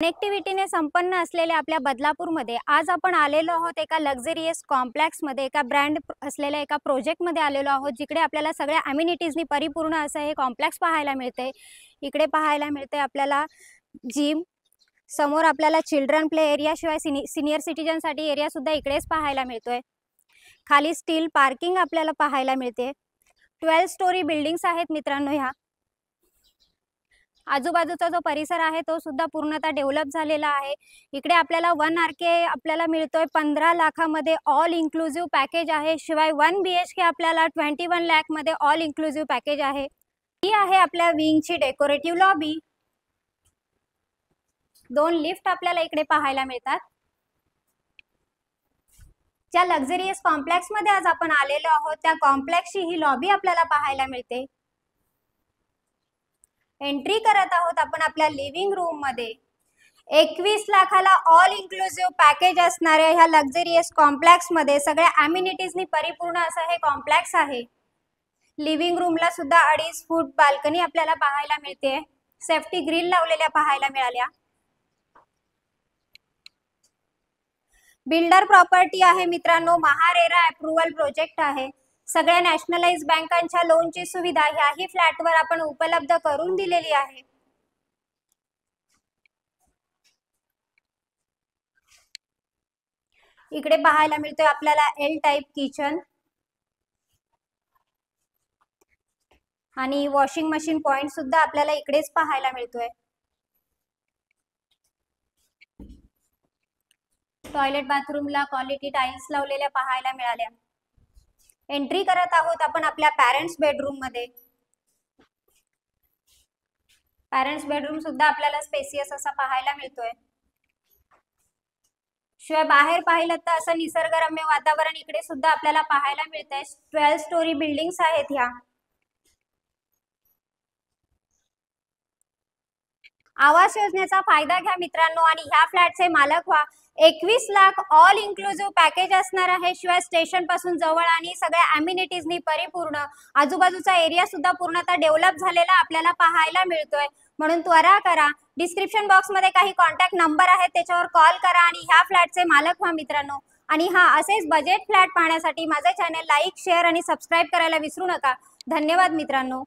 कनेक्टिव्हिटीने संपन्न असलेल्या आपल्या बदलापूरमध्ये आज आपण आलेलो आहोत एका लक्झरियस कॉम्प्लेक्समध्ये, एका ब्रँड असलेल्या एका प्रोजेक्टमध्ये आलेलो आहोत, जिकडे आपल्याला सगळ्या अम्युनिटीजनी परिपूर्ण असं हे कॉम्प्लेक्स पाहायला मिळते। इकडे पाहायला मिळते आपल्याला जिम, समोर आपल्याला चिल्ड्रन प्ले एरिया शिवाय सिनियर सिटीजनसाठी एरिया सुद्धा इकडेच पाहायला मिळतोय। खाली स्टील पार्किंग आपल्याला पाहायला मिळते। 12 स्टोरी बिल्डिंग्स आहेत मित्रांनो। ह्या आजूबाजूचा जो परिसर आहे तो सुद्धा पूर्णतः डेव्हलप झालेला आहे। इकडे आपल्याला 1 RK आपल्याला मिळतोय 15 लाखामध्ये, ऑल इन्क्लुसिव्ह पॅकेज आहे। शिवाय 1 BHK आपल्याला 21 लाख मध्ये ऑल इन्क्लुसिव्ह पॅकेज आहे। ही आहे आपल्या विंगची डेकोरेटिव्ह लॉबी। 2 लिफ्ट आपल्याला इकडे पाहायला मिळतात। ज्या लक्झरियस कॉम्प्लेक्स मध्ये आज आपण आलेलो आहोत त्या कॉम्प्लेक्सची ही लॉबी आपल्याला पाहायला मिळते। एंट्री करत आहोत आपण आपल्या लिव्हिंग रूम मध्ये। 21 लाखाला ऑल इन्क्लुसिव्ह पॅकेज असणाऱ्या ह्या लक्झरियस कॉम्प्लेक्स मध्ये सगळ्या अम्युनिटीजनी परिपूर्ण असं हे कॉम्प्लेक्स आहे। लिव्हिंग रूमला सुद्धा 2.5 फूट बाल्कनी आपल्याला पाहायला मिळते। सेफ्टी ग्रिल लावलेल्या पाहायला मिळाल्या। बिल्डर प्रॉपर्टी आहे मित्रांनो, महारेरा अप्रूव्हल प्रोजेक्ट आहे। सगळ्या नॅशनलाइज बँकांच्या लोनची सुविधा ह्याही फ्लॅटवर आपण उपलब्ध करून दिलेली आहे। इकडे पाहायला मिळतोय आपल्याला L टाइप किचन आणि वॉशिंग मशीन पॉइंट सुद्धा आपल्याला इकडेच पाहायला मिळतोय। टॉयलेट बाथरूमला क्वालिटी टाइल्स लावलेल्या पाहायला मिळाल्या। एंट्री करत आहोत आपण आपल्या पॅरेंट्स बेडरूम मध्ये। पॅरेंट्स बेडरूम सुद्धा आपल्याला स्पेसियस असा पाहायला मिळतोय। शिवाय बाहेर पाहिलं तर असं निसर्गरम्य वातावरण इकडे सुद्धा आपल्याला पाहायला मिळतंय। 12 स्टोरी बिल्डिंग्स आहेत ह्या। आवास योजनेचा फायदा घ्या मित्रांनो आणि ह्या फ्लॅटचे मालक व्हा। 21 लाख ऑल इन्क्लुसिव्ह पॅकेज असणार आहे। शिवाय स्टेशन पासून जवळ आणि सगळ्या अम्युनिटीजनी परिपूर्ण। आजूबाजूचा एरिया सुद्धा पूर्णतः डेव्हलप झालेला आपल्याला पाहायला मिळतोय। म्हणून त्वरा करा, डिस्क्रिप्शन बॉक्स मध्ये काही कॉन्टॅक्ट नंबर आहेत त्याच्यावर कॉल करा आणि ह्या फ्लॅटचे मालक व्हा मित्रांनो। आणि असेच बजेट फ्लॅट पाहण्यासाठी माझे चॅनल लाईक, शेअर आणि सबस्क्राइब करायला विसरू नका। धन्यवाद मित्रांनो।